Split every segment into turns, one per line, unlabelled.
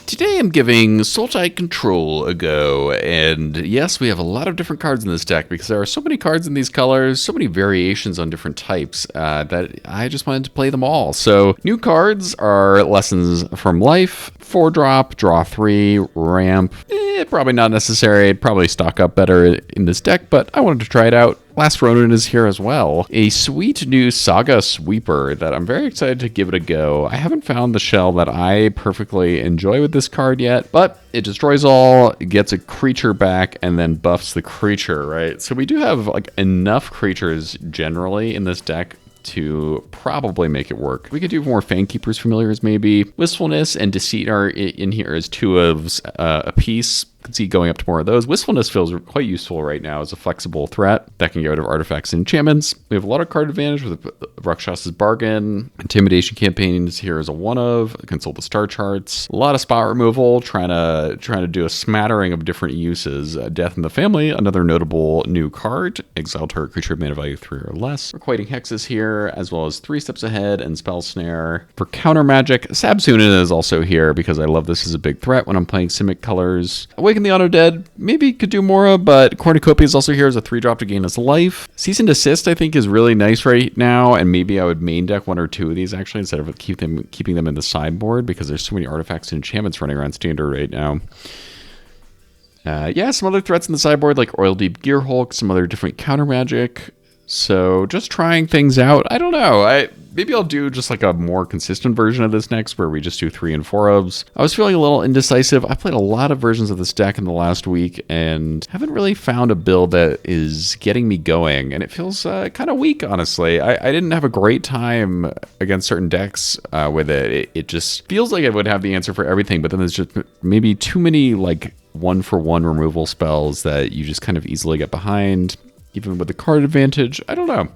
Today I'm giving Sultai Control a go, and yes, we have a lot of different cards in this deck because there are so many cards in these colors, so many variations on different types that I just wanted to play them all. So new cards are Lessons from Life, 4-drop, draw 3, ramp. Probably not necessary. I'd probably stock up better in this deck, but I wanted to try it out. Last Ronin is here as well. A sweet new Saga Sweeper that I'm very excited to give it a go. I haven't found the shell that I perfectly enjoy with this card yet, but it destroys all, gets a creature back, and then buffs the creature, right? So we do have like enough creatures generally in this deck to probably make it work. We could do more Fangkeeper's Familiars maybe. Wistfulness and Deceit are in here as 2 of a piece. Could see going up to more of those. Wistfulness feels quite useful right now as a flexible threat that can get rid of artifacts and enchantments. We have a lot of card advantage with Rakshas's Bargain. Intimidation Campaign is here as a 1 of. Consult the star charts. A lot of spot removal, trying to do a smattering of different uses. Death in the Family, another notable new card. Exile target creature of mana value 3 or less. Requiting Hexes here, as well as 3 Steps Ahead and Spell Snare. For counter magic, Sabsunin is also here because I love this as a big threat when I'm playing Simic colors. Awaken the Undead, maybe could do more of, but Cornucopia is also here as a 3-drop to gain its life. Cease and Desist, I think, is really nice right now, and maybe I would main deck 1 or 2 of these actually instead of keeping them in the sideboard because there's so many artifacts and enchantments running around standard right now. Yeah, some other threats in the sideboard like Oil Deep Gearhulk, some other different counter magic. So just trying things out. I don't know. Maybe I'll do just like a more consistent version of this next where we just do 3 and 4 ofs. I was feeling a little indecisive. I played a lot of versions of this deck in the last week and haven't really found a build that is getting me going. And it feels kind of weak, honestly. I didn't have a great time against certain decks with it. It just feels like I would have the answer for everything, but then there's just maybe too many like 1-for-1 removal spells that you just kind of easily get behind. Even with the card advantage, I don't know.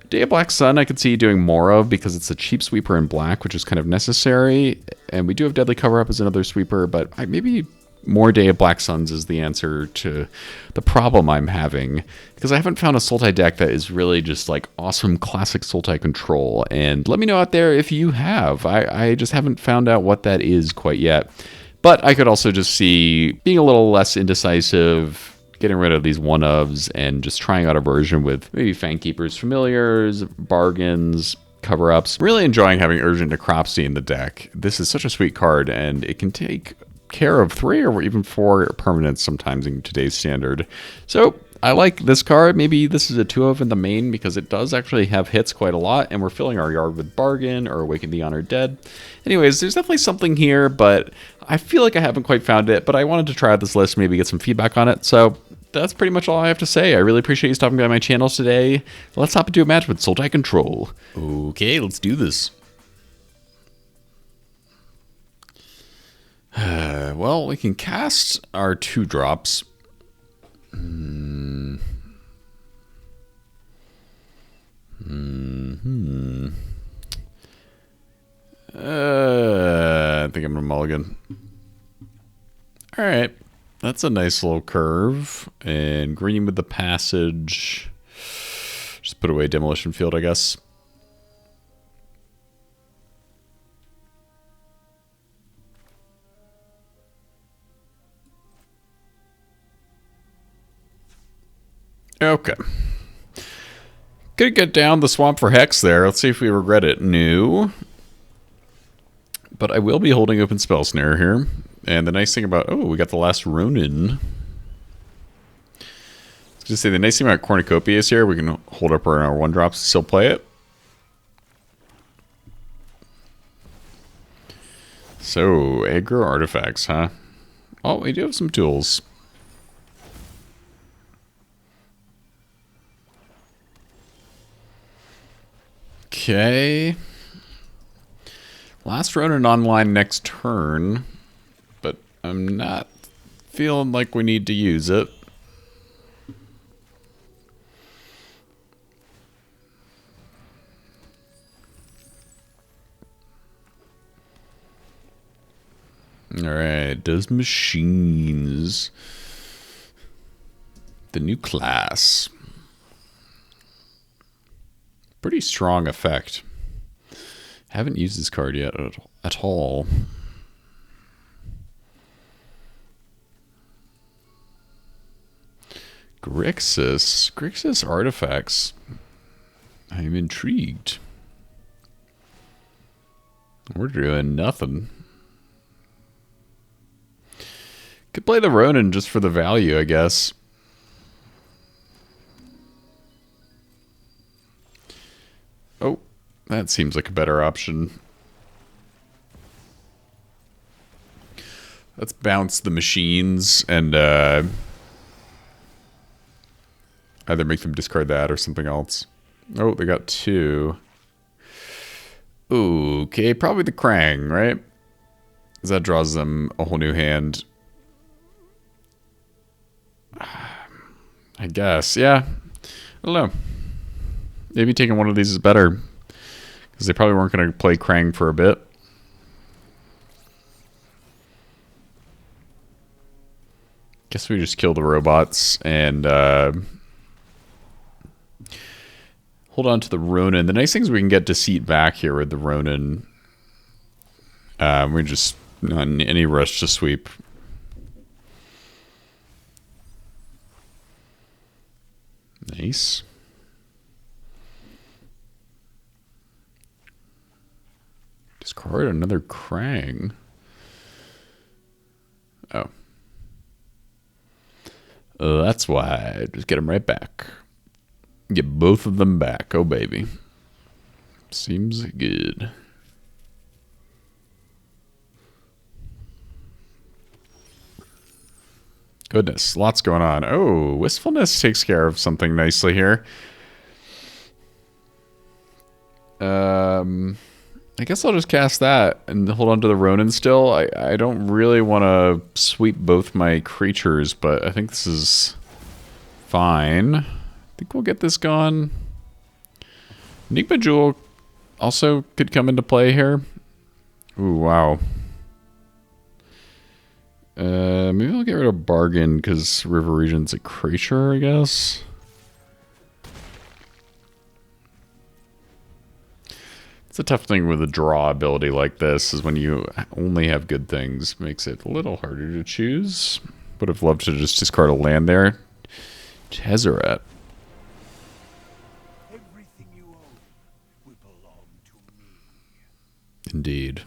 Day of Black Sun I could see doing more of because it's a cheap sweeper in black, which is kind of necessary. And we do have Deadly Cover-Up as another sweeper, but maybe more Day of Black Suns is the answer to the problem I'm having. Because I haven't found a Sultai deck that is really just like awesome classic Sultai control. And let me know out there if you have. I just haven't found out what that is quite yet. But I could also just see being a little less indecisive, getting rid of these 1-ofs and just trying out a version with maybe Fangkeeper's Familiars, Bargains, Cover-Ups. Really enjoying having Urgent Necropsy in the deck. This is such a sweet card, and it can take care of 3 or even 4 permanents sometimes in today's standard. So I like this card. Maybe this is a 2-of in the main because it does actually have hits quite a lot, and we're filling our yard with Bargain or Awaken the Honored Dead. Anyways, there's definitely something here, but I feel like I haven't quite found it, but I wanted to try out this list, maybe get some feedback on it. So that's pretty much all I have to say. I really appreciate you stopping by my channel today. Let's hop into a match with Sultai Control. Okay, let's do this. Well, we can cast our 2-drops. I think I'm gonna mulligan. All right, that's a nice little curve. And green with the passage. Just put away Demolition Field, I guess. Okay. Could get down the swamp for Hex there. Let's see if we regret it. No. But I will be holding open Spell Snare here. And the nice thing about... Oh, we got the last Ronin. Just say the nice thing about Cornucopia is here, we can hold up our 1-drops, still play it. So, aggro artifacts, huh? Oh, we do have some tools. Okay. Last Ronin online next turn, but I'm not feeling like we need to use it. Alright, does machines. The new class. Pretty strong effect. Haven't used this card yet at all. Grixis. Grixis artifacts. I'm intrigued. We're doing nothing. Could play the Ronin just for the value, I guess. Oh, that seems like a better option. Let's bounce the machines and either make them discard that or something else. Oh, they got two. Okay, probably the Krang, right? Because that draws them a whole new hand. I guess, yeah. I don't know. Maybe taking one of these is better. Because they probably weren't going to play Krang for a bit. Guess we just kill the robots and hold on to the Ronin. The nice thing is we can get Deceit back here with the Ronin. We just not in any rush to sweep. Nice. Discard another Krang. Oh. That's why. Just get them right back. Get both of them back. Oh, baby. Seems good. Goodness, lots going on. Oh, Wistfulness takes care of something nicely here. I guess I'll just cast that and hold on to the Ronin still. I don't really want to sweep both my creatures, but I think this is fine. I think we'll get this gone. Enigma Jewel also could come into play here. Ooh, wow. Maybe I'll get rid of Bargain because River Region's a creature, I guess. It's a tough thing with a draw ability like this, is when you only have good things. Makes it a little harder to choose. Would have loved to just discard a land there. Tezzeret.
Everything you own will belong to me.
Indeed.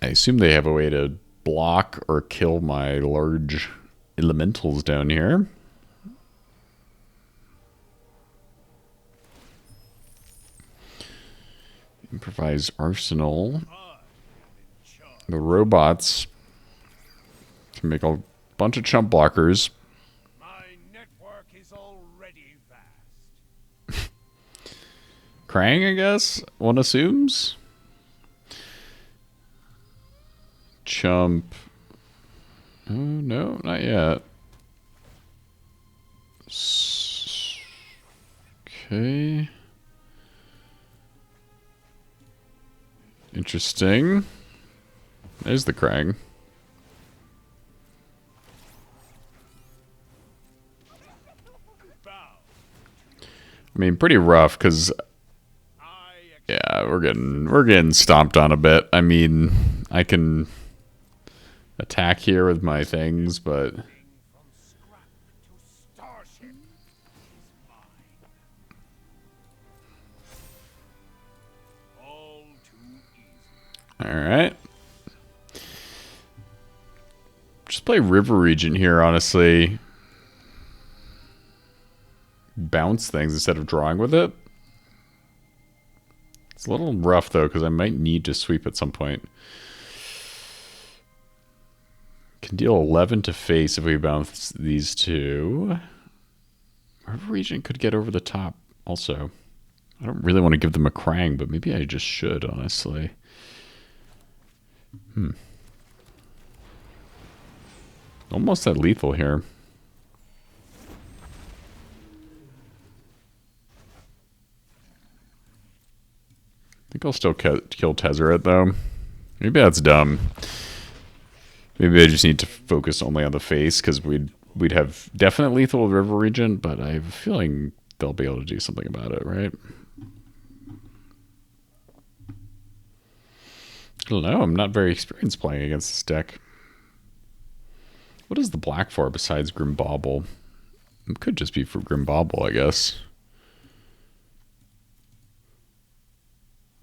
I assume they have a way to block or kill my large elementals down here. Improvise arsenal. The robots can make a bunch of chump blockers.
My network is already vast.
Krang, I guess, one assumes. Chump. Oh, no, not yet. Okay. Interesting. There's the Krang. I mean, pretty rough because yeah, we're getting stomped on a bit. I mean, I can attack here with my things, but all right. Just play River Region here, honestly. Bounce things instead of drawing with it. It's a little rough, though, because I might need to sweep at some point. Can deal 11 to face if we bounce these two. River Region could get over the top also. I don't really want to give them a Krang, but maybe I just should, honestly. Almost that lethal here. I think I'll still kill Tezzeret, though. Maybe that's dumb. Maybe I just need to focus only on the face, because we'd have definite lethal with River Region, but I have a feeling they'll be able to do something about it, right? I don't know. I'm not very experienced playing against this deck. What is the black for besides Grimbauble? It could just be for Grimbauble, I guess.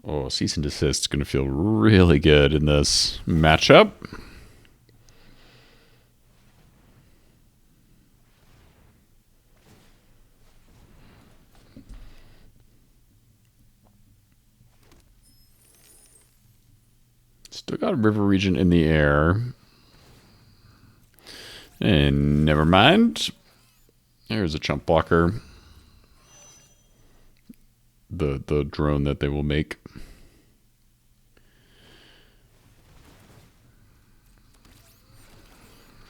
Oh, Cease and Desist is going to feel really good in this matchup. Still got a River Region in the air. And never mind. There's a chump blocker. The drone that they will make.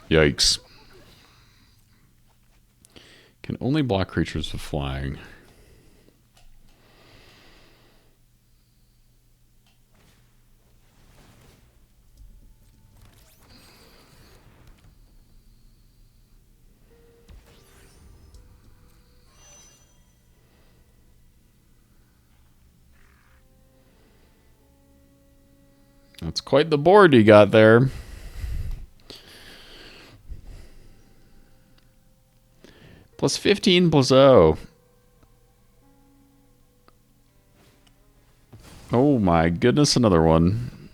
Yikes. Can only block creatures with flying. That's quite the board you got there. Plus 15 plus 0. Oh my goodness, another one.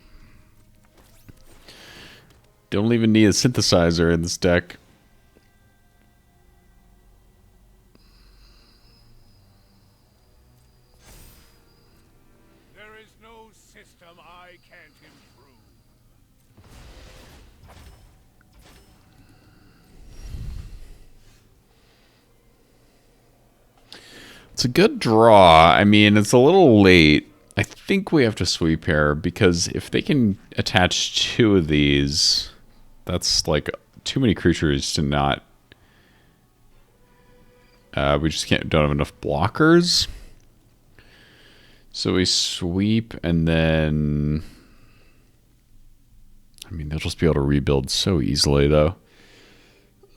Don't even need a synthesizer in this deck.
There is no system I can't improve.
It's a good draw. I mean, it's a little late. I think we have to sweep here because if they can attach 2 of these, that's like too many creatures to not. We just don't have enough blockers. So we sweep and then. I mean, they'll just be able to rebuild so easily, though.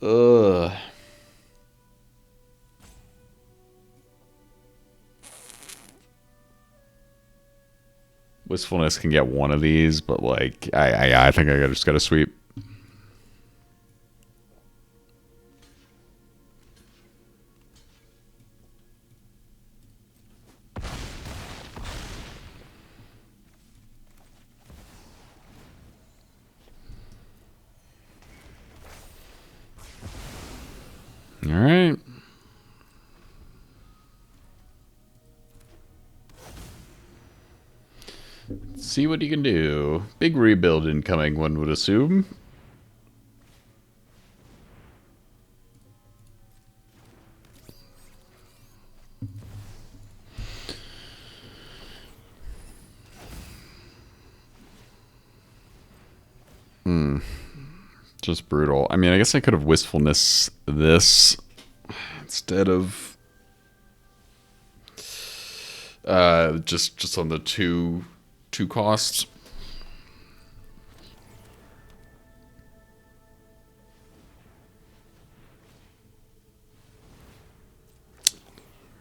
Ugh. Wistfulness can get one of these, but like, I think I just got to sweep. All right. See what you can do. Big rebuild incoming, one would assume. Just brutal. I mean, I guess I could have wistfulness this instead of just on the two costs.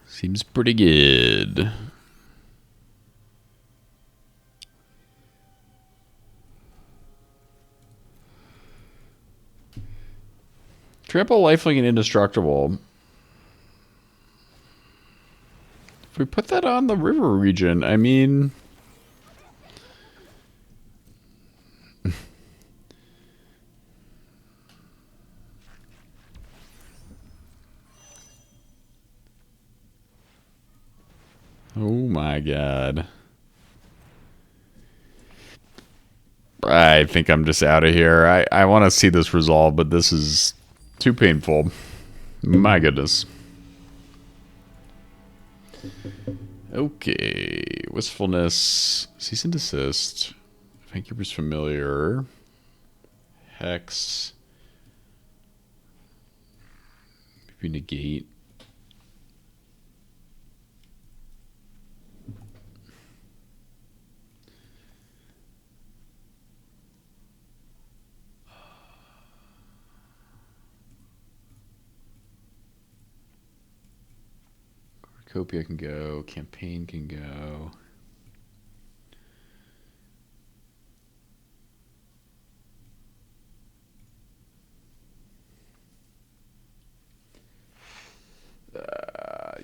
Seems pretty good. Triple lifelink and indestructible. If we put that on the river region, I mean. Oh my god. I think I'm just out of here. I want to see this resolve, but this is too painful. My goodness. Okay. Wistfulness. Cease and desist. Vankeeper's familiar. Hex. Maybe negate. Cornucopia can go. Campaign can go.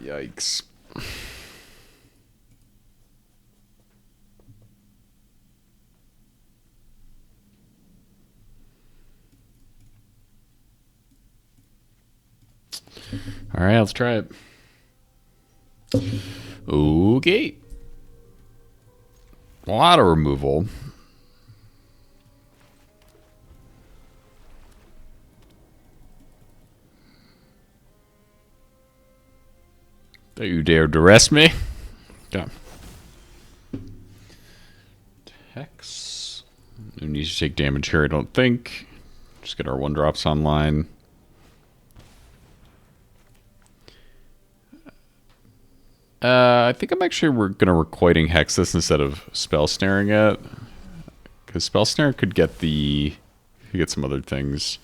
Yikes. All right, let's try it. Okay. Auto removal. Don't you dare to arrest me. Okay. Hex. No need to take damage here, I don't think. Just get our 1-drops online. I think we're gonna requiting hex this instead of spell snaring it, because spell snare could get some other things.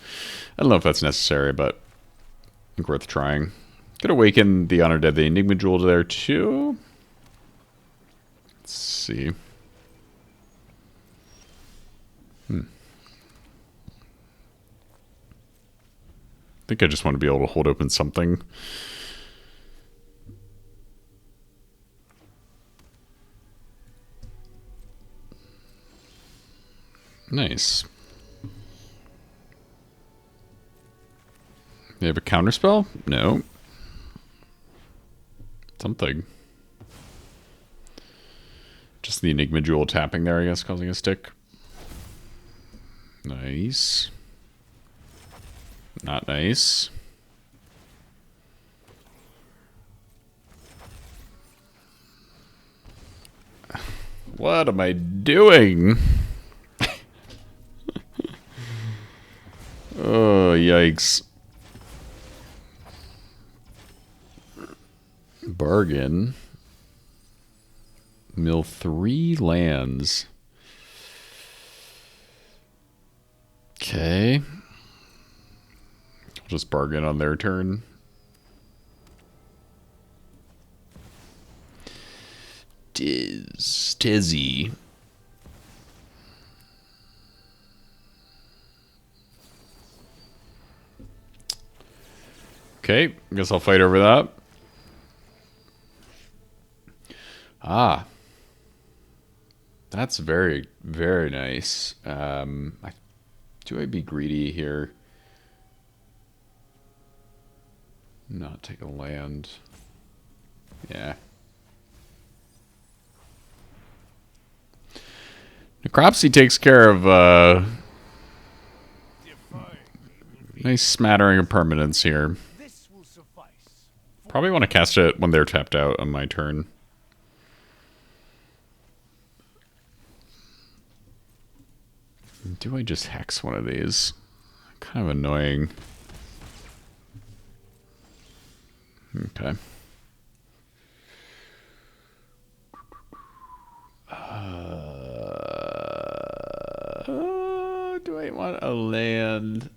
I don't know if that's necessary, but I think worth trying. Could awaken the Honor Dead, the Enigma Jewel there too. Let's see. I think I just want to be able to hold open something. Nice. They have a counterspell? No. Something. Just the Enigma Jewel tapping there, I guess, causing a stick. Nice. Not nice. What am I doing? Oh, yikes. Bargain. Mill 3 lands. Okay. I'll just bargain on their turn. Tizzy. Okay, I guess I'll fight over that. Ah. That's very, very nice. Do I be greedy here? Not take a land. Yeah. Necropsy takes care of nice smattering of permanence here. Probably want to cast it when they're tapped out on my turn. Do I just hex one of these? Kind of annoying. Okay. Do I want a land?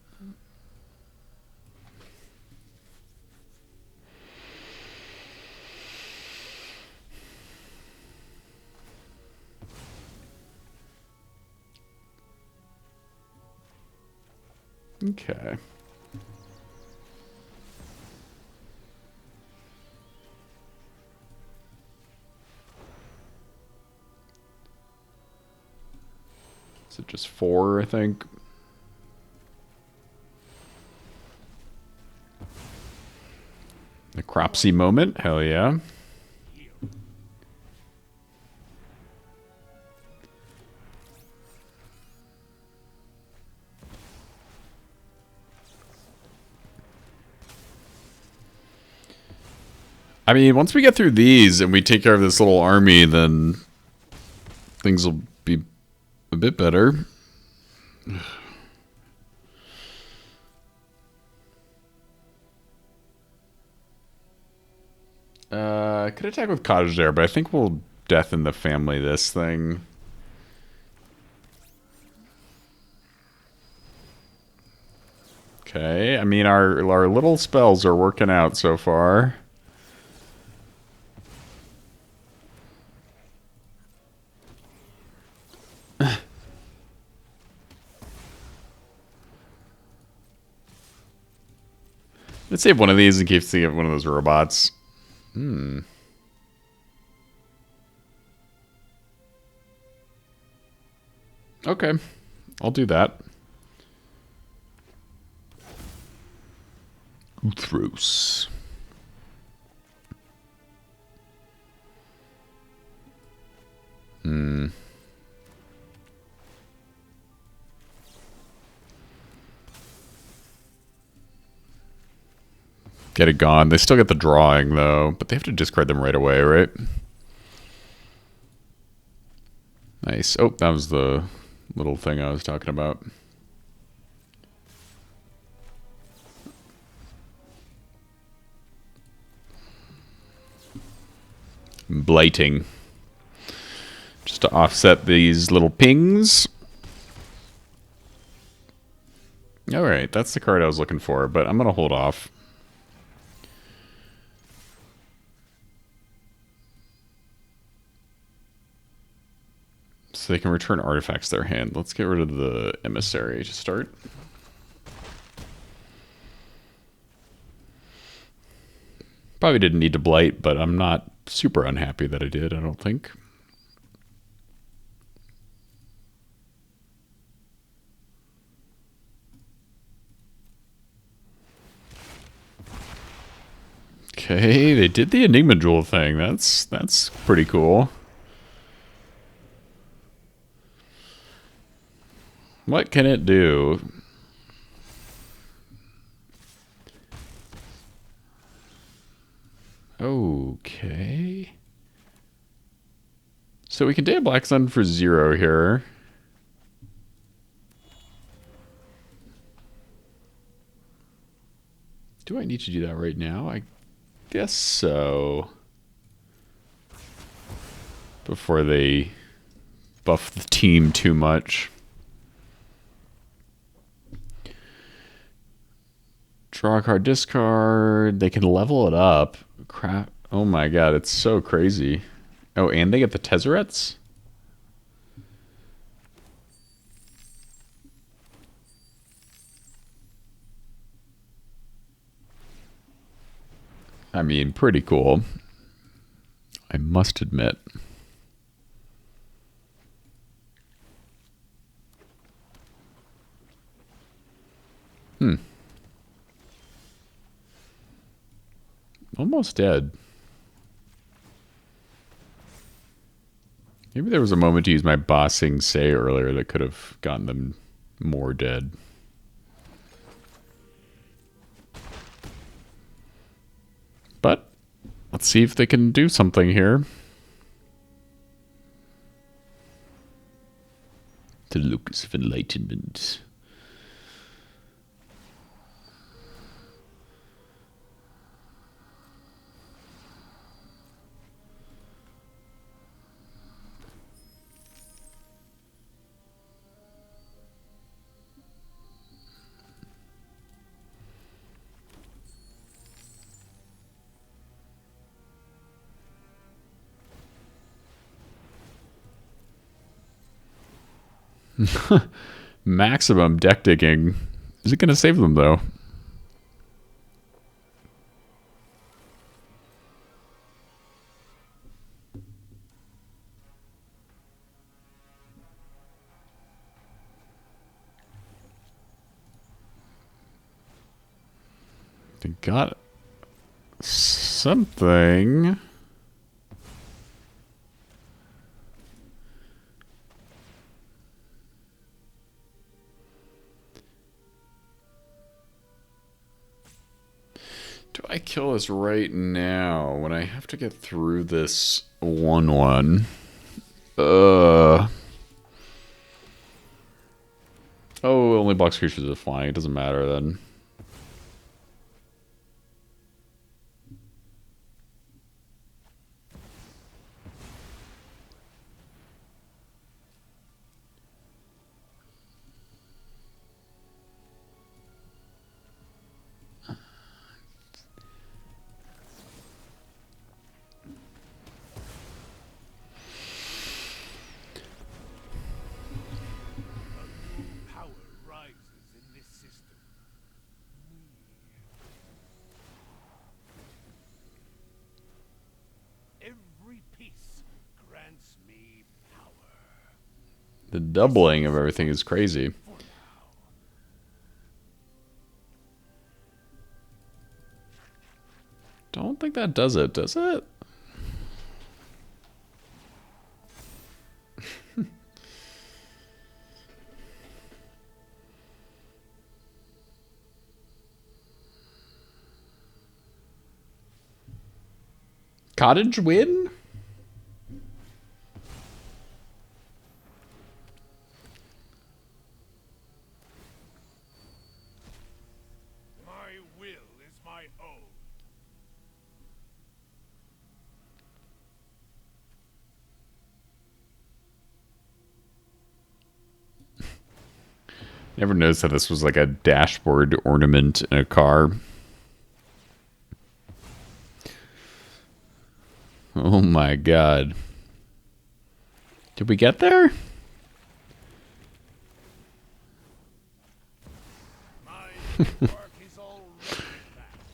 Okay. Is it just 4, I think? Necropsy moment? Hell yeah. I mean, once we get through these and we take care of this little army, then things will be a bit better. I could attack with Cottage there, but I think we'll death in the family this thing. Okay, I mean, our little spells are working out so far. Let's save one of these in case we get one of those robots. Okay, I'll do that. Uthros. Get it gone. They still get the drawing, though, but they have to discard them right away, right? Nice. Oh, that was the little thing I was talking about. Blighting. Just to offset these little pings. Alright, that's the card I was looking for, but I'm going to hold off. So they can return artifacts to their hand. Let's get rid of the emissary to start. Probably didn't need to blight, but I'm not super unhappy that I did, I don't think. Okay, they did the Enigma Jewel thing. That's pretty cool. What can it do? Okay. So we can Day of Black Sun for 0 here. Do I need to do that right now? I guess so. Before they buff the team too much. Draw a card, discard. They can level it up. Crap. Oh my god, it's so crazy. Oh, and they get the Tezzerets? I mean, pretty cool. I must admit. Almost dead. Maybe there was a moment to use my bossing say earlier that could have gotten them more dead. But let's see if they can do something here. The Locus of Enlightenment. Maximum deck digging. Is it going to save them, though? They got something. Do I kill this right now when I have to get through this 1/1? Oh, only blocks creatures with flying. It doesn't matter then.
Power rises in this system.
The doubling of everything is crazy. Don't think that does it, does it? Cottage win?
My will is my own.
Never noticed that this was like a dashboard ornament in a car. Oh my god. Did we get there?
My work is already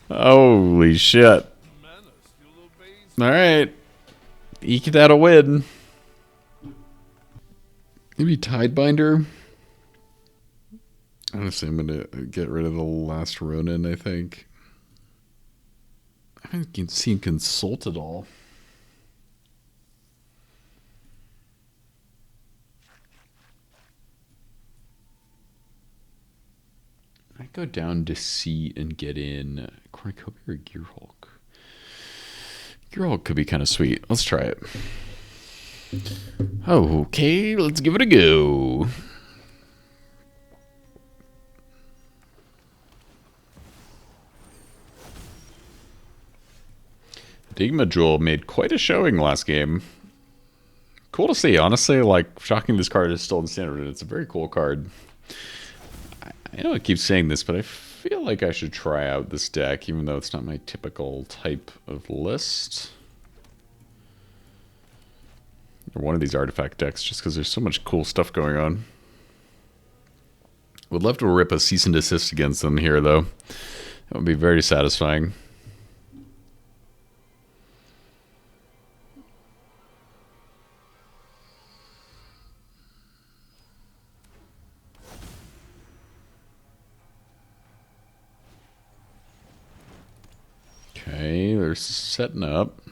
back.
Holy shit.
Mana still obeys.
Alright. Eked out a win. Maybe Tidebinder? Honestly, I'm gonna get rid of the last Ronin, I think. I haven't seen Consult at all. I go down to C and get in Cornucopia or Gearhulk. Gearhulk could be kind of sweet. Let's try it. Okay, let's give it a go. Digma Jewel made quite a showing last game. Cool to see, honestly. Like, shocking this card is still in standard. It's a very cool card. I know I keep saying this, but I feel like I should try out this deck, even though it's not my typical type of list. Or one of these artifact decks, just because there's so much cool stuff going on. Would love to rip a cease and desist against them here, though. That would be very satisfying. Okay, they're setting up.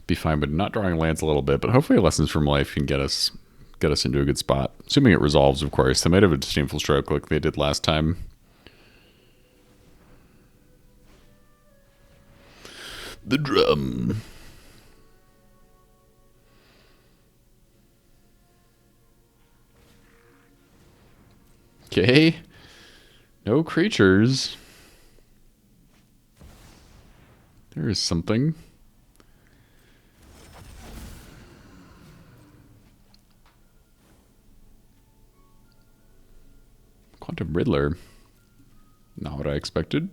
Be fine, but not drawing lands a little bit. But hopefully, lessons from life can get us into a good spot. Assuming it resolves, of course. They might have a disdainful stroke like they did last time. The drum. Okay. No creatures. There is something. Quantum Riddler. Not what I expected.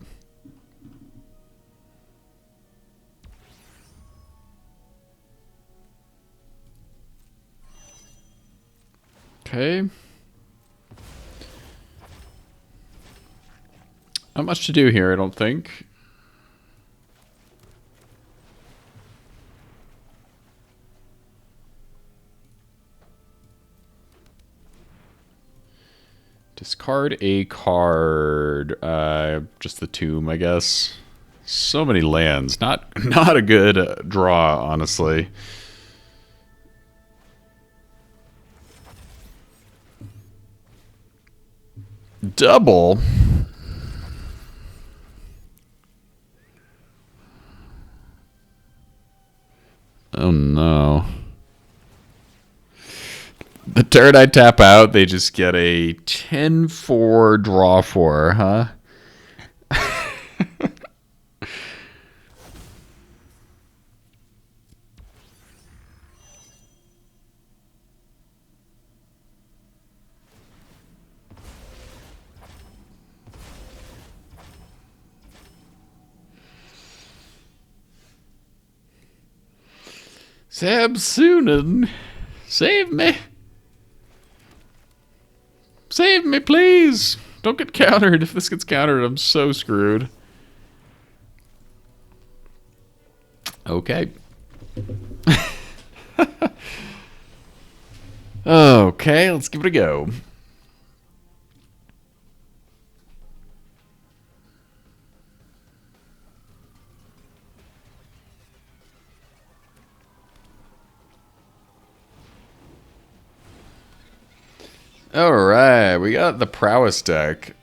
Okay. Not much to do here, I don't think. Discard a card. Just the tomb, I guess. So many lands. Not a good draw, honestly. Double. Oh no. The turn I tap out, they just get a 10-4 draw 4, huh? Samsunan, save me. Save me, please. Don't get countered. If this gets countered, I'm so screwed. Okay. Okay, let's give it a go. Alright, we got the Prowess deck,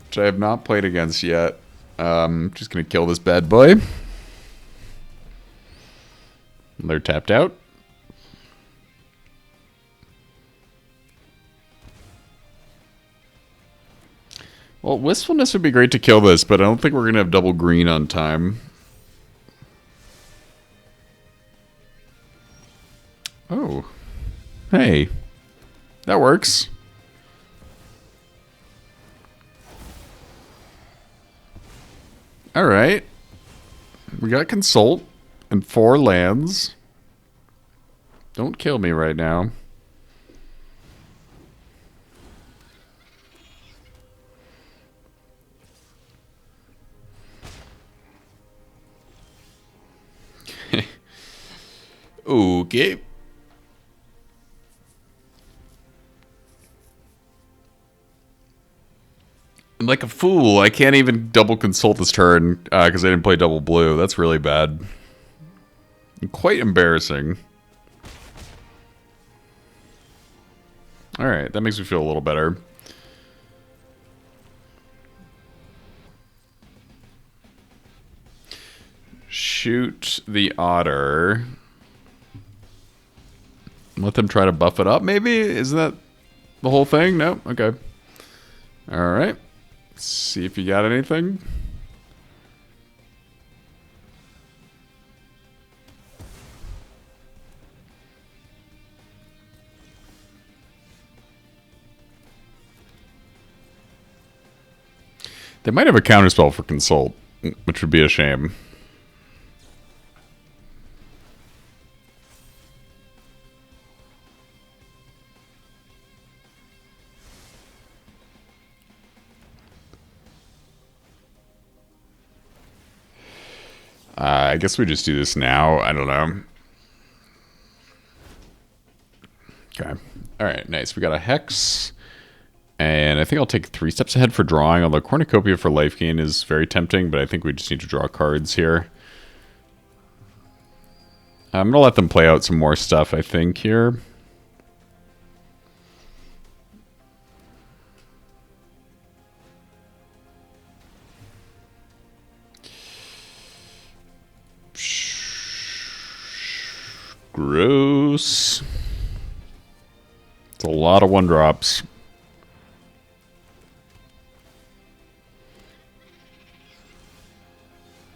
which I have not played against yet. Just gonna kill this bad boy. They're tapped out. Well, Wistfulness would be great to kill this, but I don't think we're gonna have double green on time. Oh. Hey. That works. Alright. We got Consult and 4 lands. Don't kill me right now. Okay. I'm like a fool. I can't even double consult this turn because I didn't play double blue. That's really bad. Quite embarrassing. Alright, that makes me feel a little better. Shoot the Otter. Let them try to buff it up, maybe? Isn't that the whole thing? No? Okay. Alright. See if you got anything. They might have a counterspell for Consult, which would be a shame. I guess we just do this now. I don't know. Okay. Alright, nice. We got a Hex. And I think I'll take 3 steps ahead for drawing, although Cornucopia for life gain is very tempting, but I think we just need to draw cards here. I'm going to let them play out some more stuff, I think, here. Gross. It's a lot of 1-drops.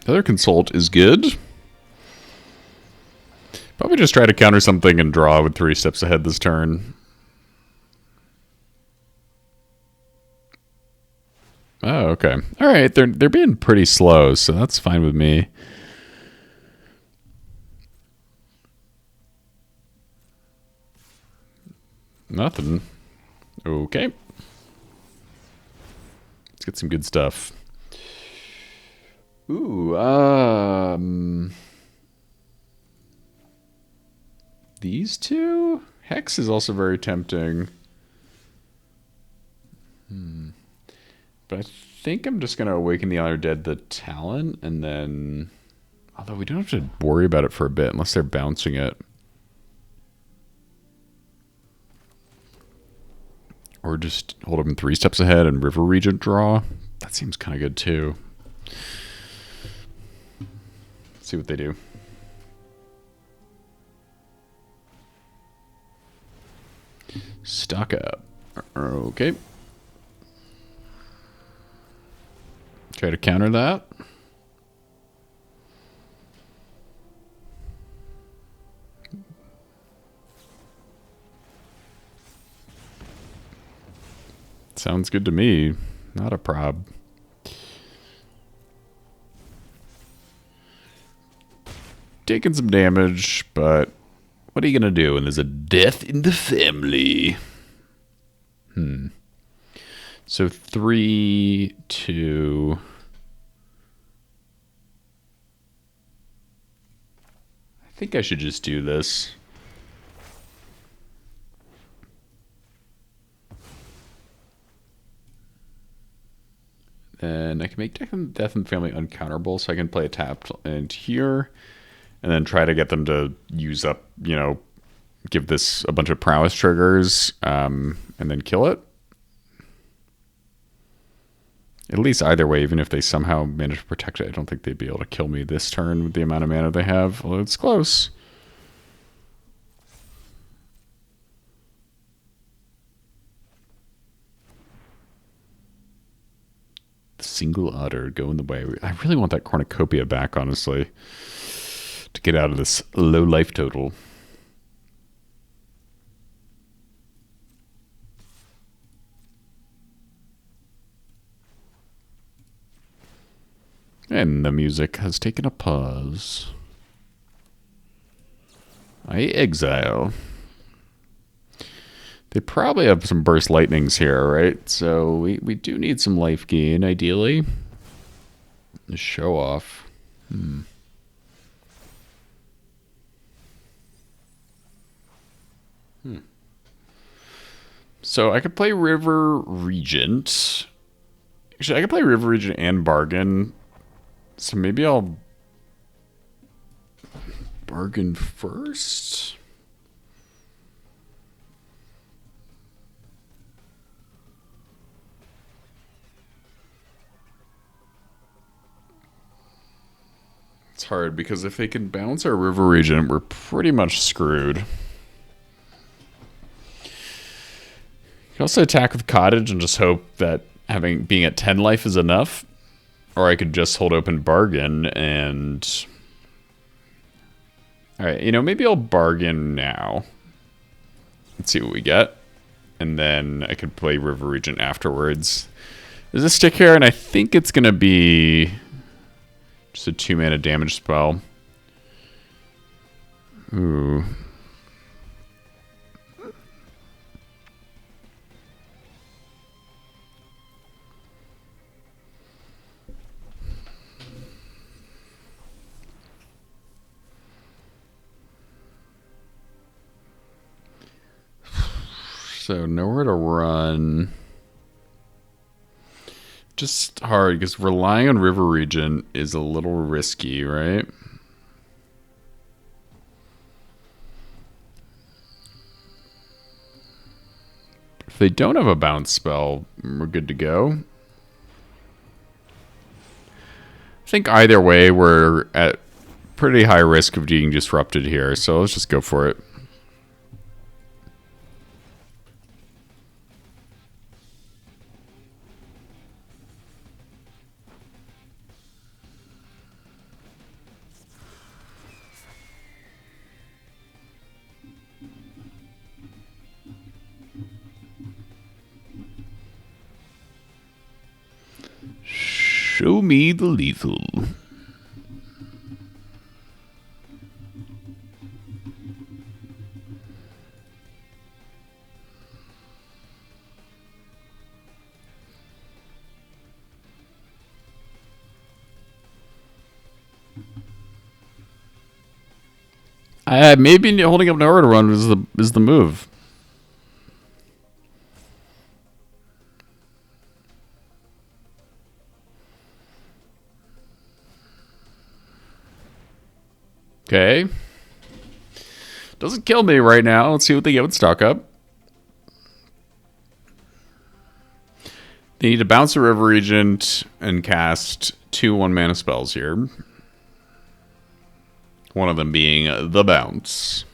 The other Consult is good. Probably just try to counter something and draw with 3 steps ahead this turn. Oh, okay. All right, they're being pretty slow, so that's fine with me. Nothing. Okay. Let's get some good stuff. Ooh, these two? Hex is also very tempting. But I think I'm just going to Awaken the Honor Dead the Talent, and then... Although we don't have to worry about it for a bit, unless they're bouncing it. Or just hold them 3 steps ahead and River Regent draw. That seems kind of good, too. Let's see what they do. Stock up. Okay. Try to counter that. Sounds good to me. Not a prob. Taking some damage, but what are you going to do when there's a death in the family? So 3, 2... think I should just do this. Then I can make Death and Family uncounterable, so I can play a tapped land here, and then try to get them to use up, give this a bunch of prowess triggers, and then kill it. At least either way, even if they somehow manage to protect it, I don't think they'd be able to kill me this turn with the amount of mana they have, although it's close. The single otter going the way. I really want that cornucopia back, honestly, to get out of this low life total. And the music has taken a pause. I exile. They probably have some burst lightnings here, right? So we do need some life gain, ideally. To show off. So I could play River Regent. Actually, I could play River Regent and Bargain. So maybe I'll bargain first. It's hard because if they can bounce our River Regent, we're pretty much screwed. You can also attack with Cottage and just hope that being at 10 life is enough. Or I could just hold open Bargain and... Alright, maybe I'll bargain now. Let's see what we get. And then I could play River Regent afterwards. There's a stick here, and I think it's going to be just a 2-mana damage spell. Ooh. So nowhere to run. Just hard because relying on River Regent is a little risky, right? If they don't have a bounce spell, we're good to go. I think either way, we're at pretty high risk of being disrupted here, so let's just go for it. Show me the lethal. Maybe holding up nowhere to run is the move. Okay. Doesn't kill me right now. Let's see what they get with stock up. They need to bounce a River Regent and cast 2 1-mana spells here. One of them being the bounce.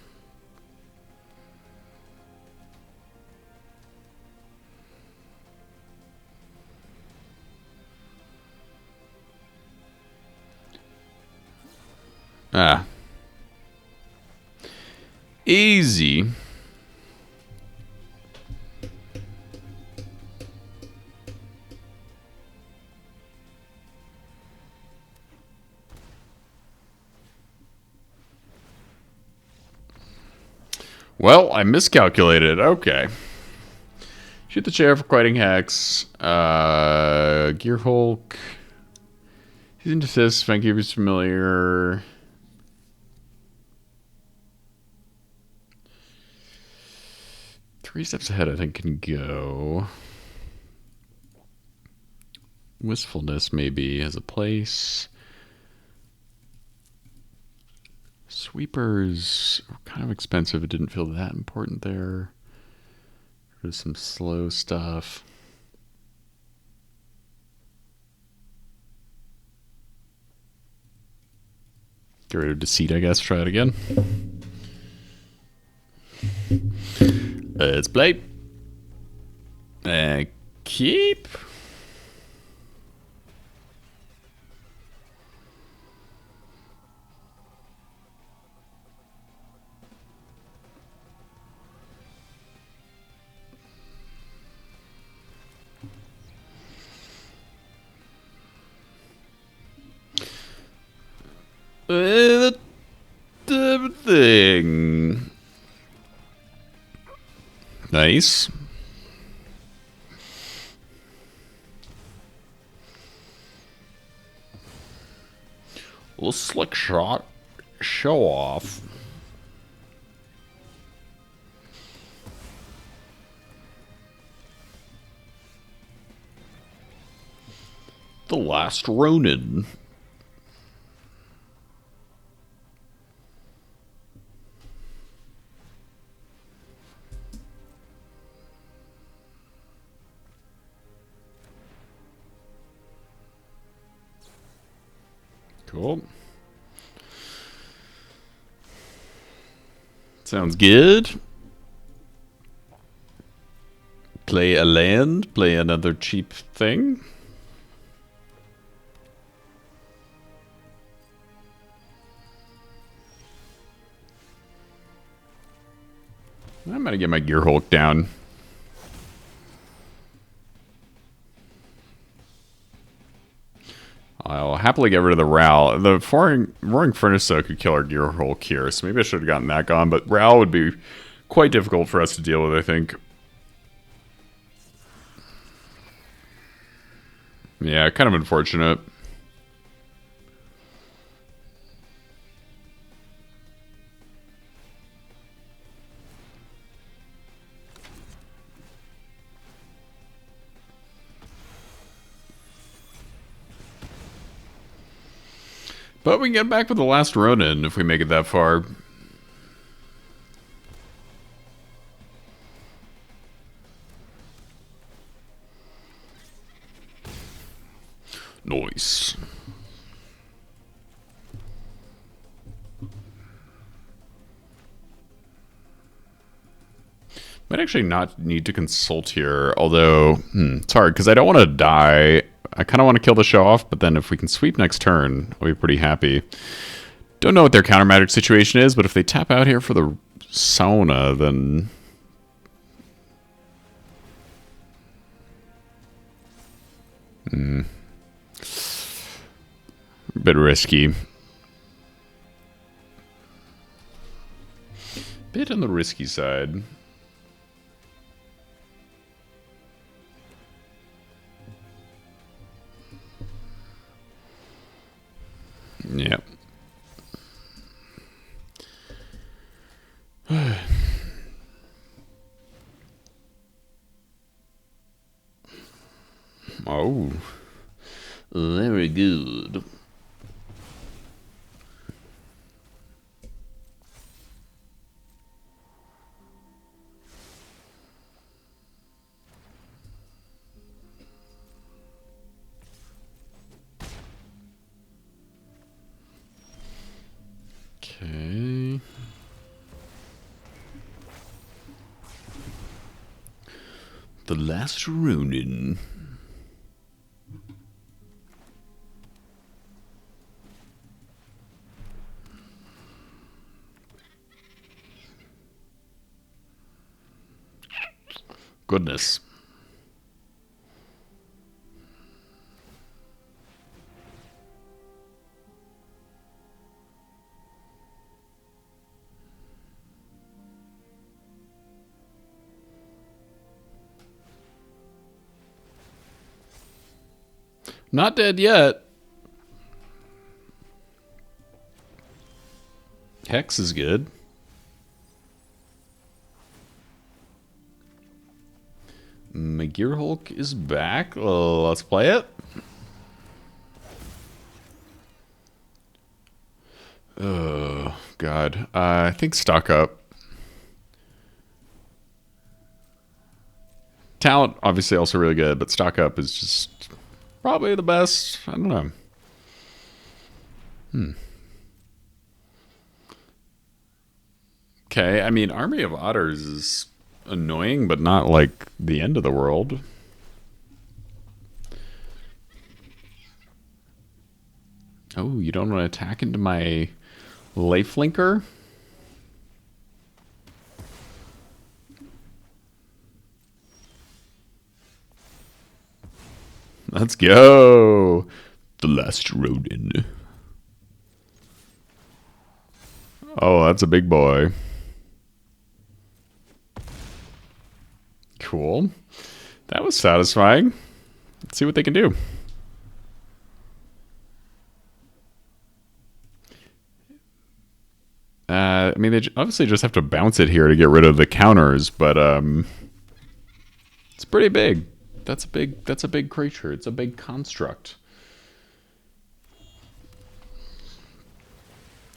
Ah. Easy. Well, I miscalculated. Okay. Shoot the chair for quieting hex. Gear Hulk. He's into this. Vancouver's familiar. 3 steps ahead, I think, can go. Wistfulness maybe has a place. Sweepers were kind of expensive. It didn't feel that important there. There's some slow stuff. Get rid of deceit, I guess. Try it again. Let's play. Keep. The thing. Nice. Little slick shot. Show off. The Last Ronin. Cool. Sounds good. Play a land, play another cheap thing. I'm gonna get my Gear Hulk down. I'll happily get rid of the Ral. The Roaring Furnace though could kill our Gear Hulk here, so maybe I should have gotten that gone, but Ral would be quite difficult for us to deal with, I think. Yeah, kind of unfortunate. But we can get back with the Last Ronin if we make it that far. Nice. Might actually not need to consult here, although it's hard because I don't want to die. I kind of want to kill the show off, but then if we can sweep next turn, I'll be pretty happy. Don't know what their counter magic situation is, but if they tap out here for the sauna, then a bit risky. Bit on the risky side. Yep. Oh, very good. Okay. The Last Ronin. Goodness. Not dead yet. Hex is good. Gearhulk is back. Let's play it. Oh, God. I think stock up. Talent, obviously, also really good, but stock up is just probably the best. I don't know. Okay, I mean, Army of Otters is annoying, but not like the end of the world. Oh, you don't want to attack into my lifelinker? Let's go! The last Rodin. Oh, that's a big boy. Cool. That was satisfying. Let's see what they can do. I mean, they obviously just have to bounce it here to get rid of the counters, but it's pretty big. That's a big creature. It's a big construct.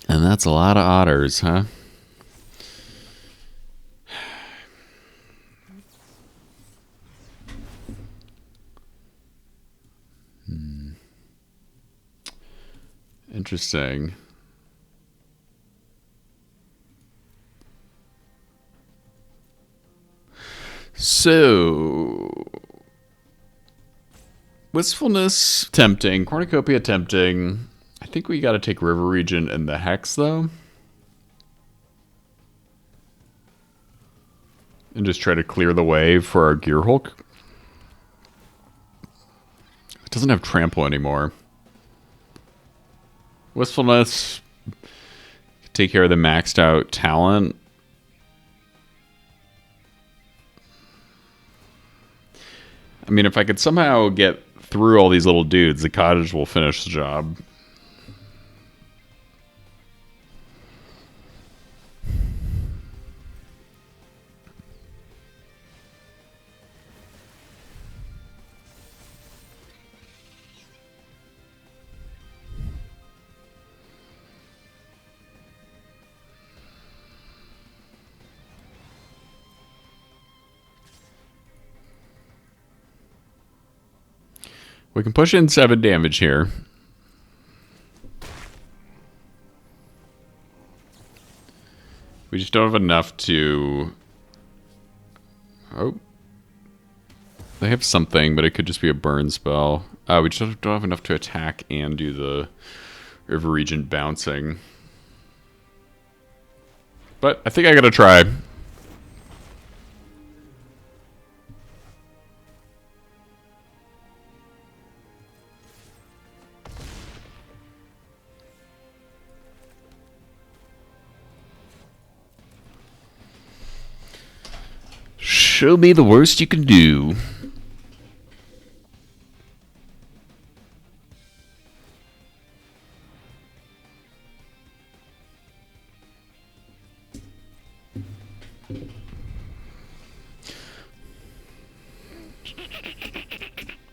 And that's a lot of otters, huh? Interesting. So, Wistfulness tempting, Cornucopia tempting. I think we got to take River Region and the Hex, though. And just try to clear the way for our Gearhulk. It doesn't have Trample anymore. Wistfulness. Take care of the maxed out talent. I mean, if I could somehow get through all these little dudes, the cottage will finish the job. We can push in 7 damage here. We just don't have enough to... Oh. They have something, but it could just be a burn spell. We just don't have enough to attack and do the River Region bouncing. But I think I gotta try. Show me the worst you can do.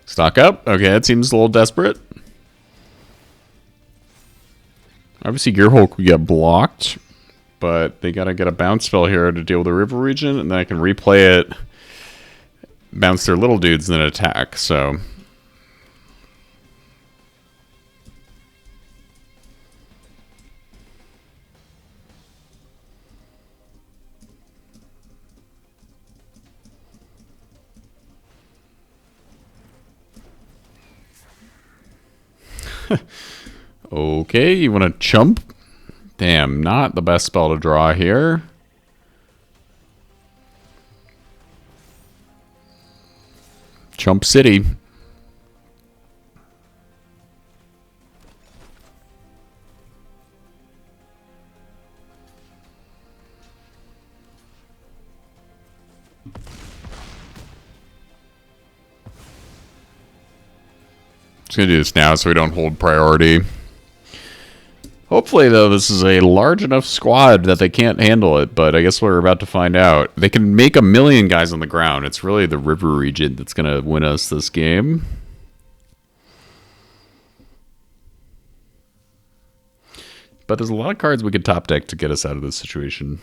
Stock up. Okay, that seems a little desperate. Obviously, Gearhulk will get blocked. But they gotta get a bounce spell here to deal with the River Region, and then I can replay it, bounce their little dudes, and then attack, so... Okay, you want to chump? Damn, not the best spell to draw here. Chump City. Just gonna do this now so we don't hold priority. Hopefully, though, this is a large enough squad that they can't handle it, but I guess we're about to find out. They can make 1,000,000 guys on the ground. It's really the river region that's going to win us this game. But there's a lot of cards we could top deck to get us out of this situation.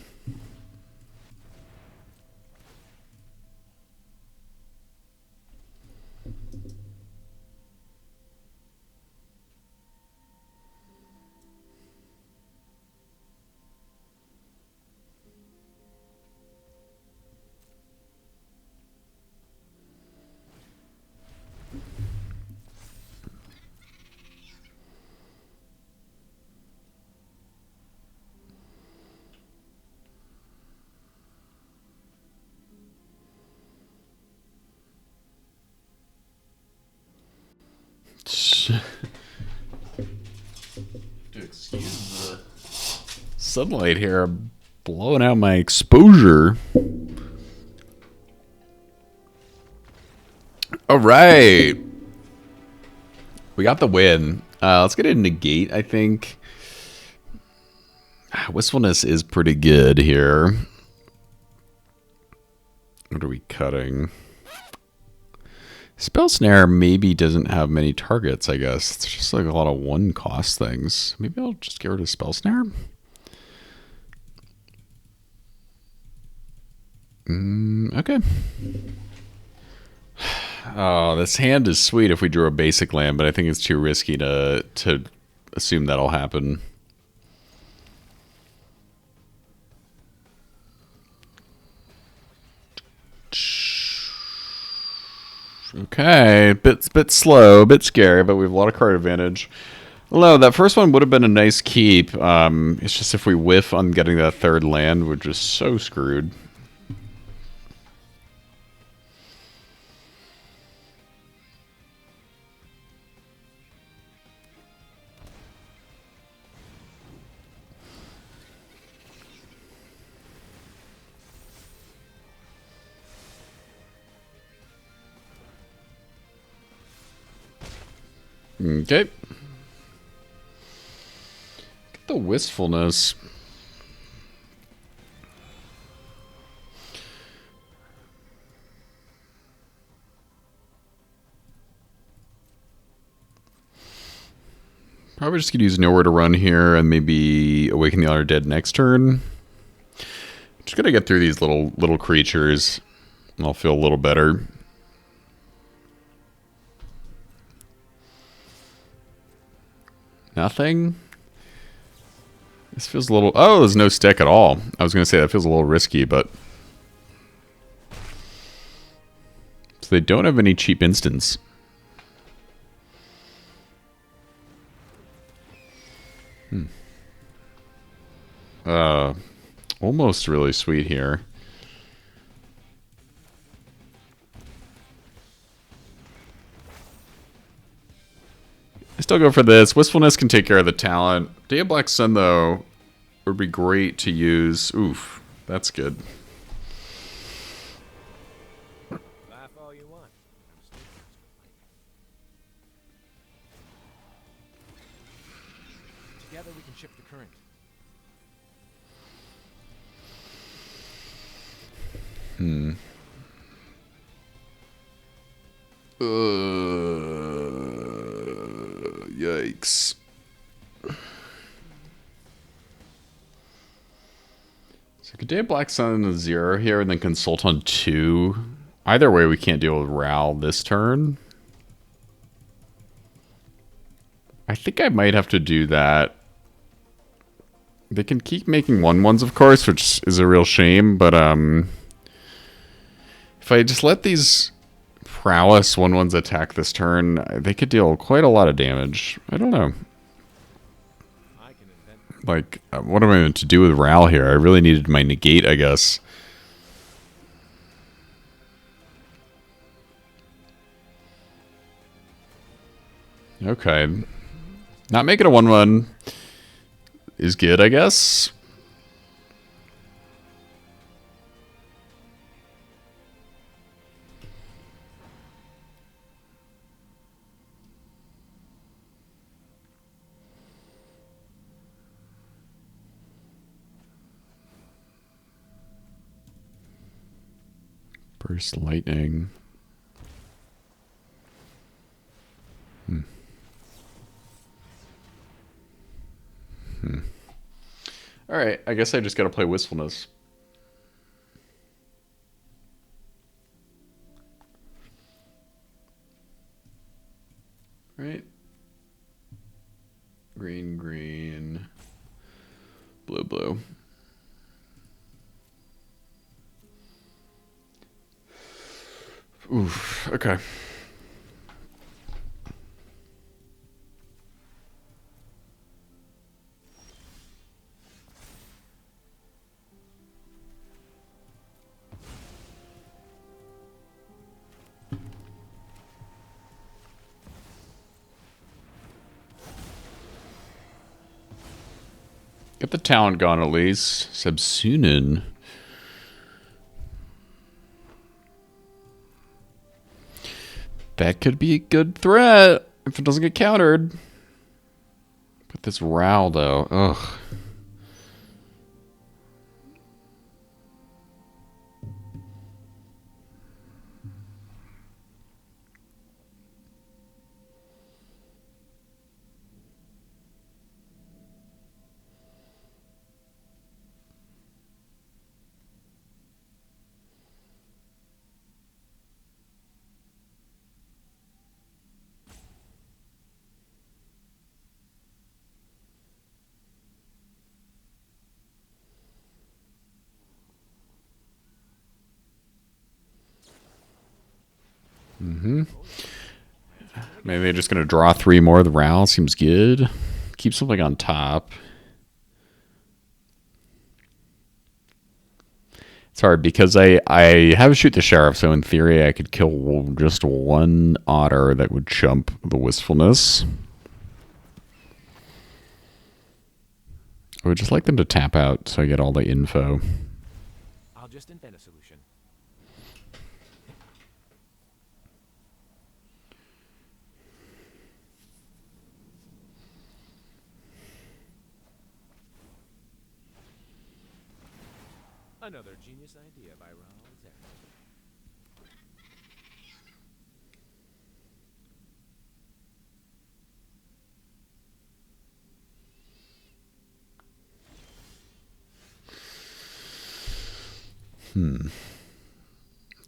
Excuse the sunlight here. I'm blowing out my exposure. All right. We got the win. Let's get a negate, I think. Wistfulness is pretty good here. What are we cutting? Spell Snare maybe doesn't have many targets, I guess. It's just like a lot of one-cost things. Maybe I'll just get rid of Spell Snare. Okay. Oh, this hand is sweet if we drew a basic land, but I think it's too risky to assume that'll happen. Okay, bit slow, a bit scary, but we have a lot of card advantage. Although that first one would have been a nice keep. It's just if we whiff on getting that third land, we're just so screwed. Okay. Get the wistfulness. Probably just could use Nowhere to Run here and maybe Awaken the Undead next turn. Just gotta get through these little creatures and I'll feel a little better. Nothing? This feels a little... Oh, there's no stick at all. I was going to say that feels a little risky, but... So they don't have any cheap instants. Almost really sweet here. I still go for this. Wistfulness can take care of the talent. Day of Black Sun, though, would be great to use. Oof, that's good.
Laugh all you want. Together we can shift the current.
Yikes. So could Day of Black Sun a 0 here and then Consult on 2. Either way, we can't deal with Ral this turn. I think I might have to do that. They can keep making 1/1s, of course, which is a real shame, but if I just let these prowess 1/1s attack this turn, they could deal quite a lot of damage. I don't know. Like, what am I meant to do with Ral here? I really needed my negate, I guess. Okay. Not making a 1/1 is good, I guess. Burst lightning. All right, I guess I just got to play Wistfulness. Right. Green, green. Blue, blue. Oof, okay. Get the talent gone at least. Sebsunin. That could be a good threat if it doesn't get countered. But this Ral, though, ugh. Maybe they're just going to draw 3 more. The Ral seems good. Keep something on top. It's hard because I have Shoot the Sheriff, so in theory I could kill just 1 otter that would chump the Wistfulness. I would just like them to tap out so I get all the info.
I'll just invent a solution. Another genius idea by Raoul Zek.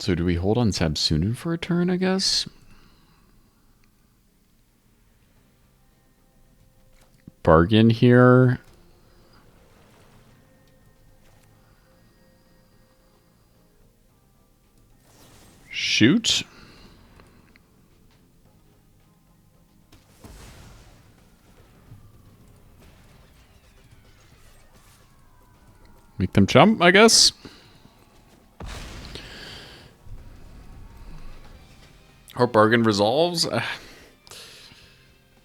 So do we hold on Sabsunin for a turn, I guess? Bargain here. Shoot. Make them jump, I guess. Hope bargain resolves. I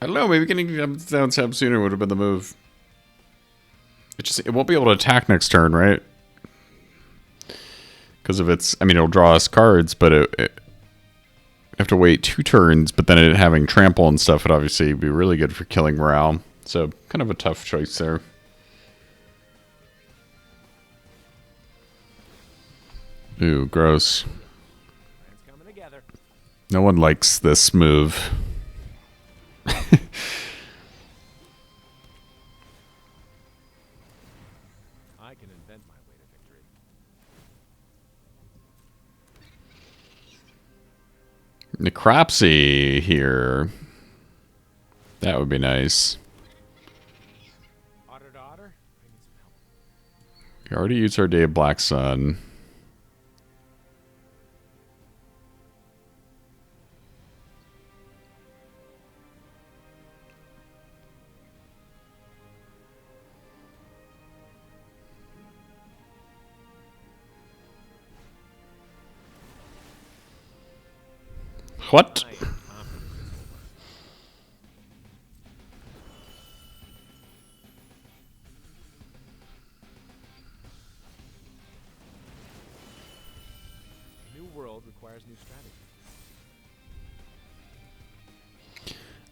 don't know. Maybe getting down Sabsunin would have been the move. It won't be able to attack next turn, right? Because of its, I mean, it'll draw us cards, but it have to wait 2 turns. But then it having trample and stuff would obviously be really good for killing morale. So kind of a tough choice there. Ooh, gross.
Plans coming together.
No one likes this move.
I can invent my way to victory.
Necropsy here. That would be nice.
Otter to otter, I need some help.
We already used our Day of Black Sun. What?
I am confident. A new world requires new strategy.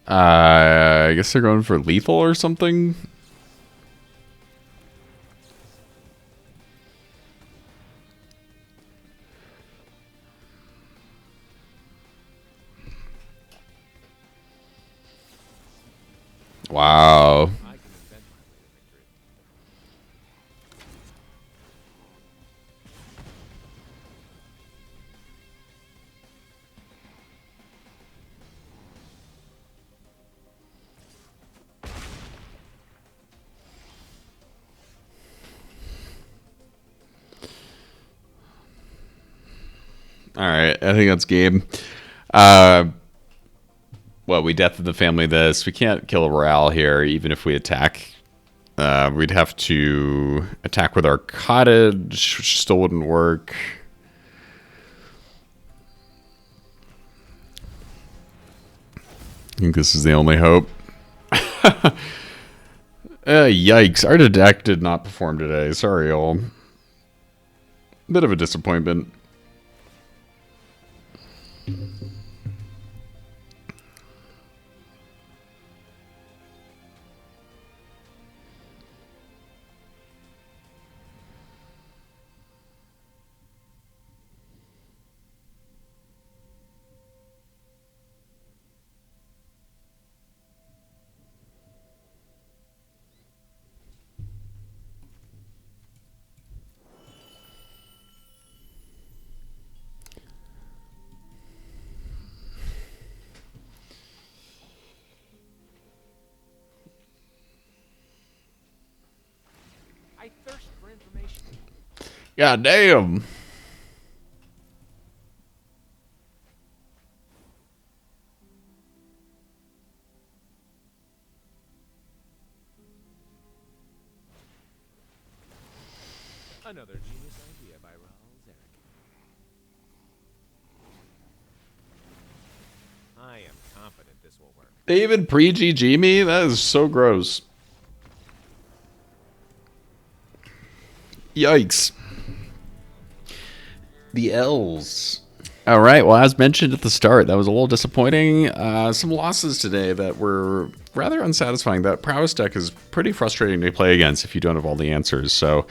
I guess they're going for lethal or something. Wow.
I can invent my way to victory.
All right, I think that's game. Well, we death of the family this. We can't kill a Royale here, even if we attack. We'd have to attack with our cottage, which still wouldn't work. I think this is the only hope. Yikes. Our deck did not perform today. Sorry, all. Bit of a disappointment.
I thirst for information.
God damn.
Another genius idea by Raoul Zarek. I am confident this will work.
They even pre-GG me? That is so gross. Yikes. The L's. All right. Well, as mentioned at the start, that was a little disappointing. Some losses today that were rather unsatisfying. That prowess deck is pretty frustrating to play against if you don't have all the answers. So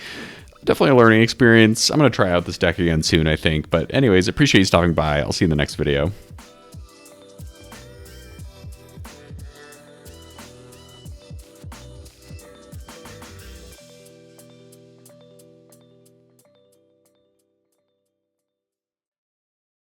definitely a learning experience. I'm going to try out this deck again soon, I think. But anyways, appreciate you stopping by. I'll see you in the next video.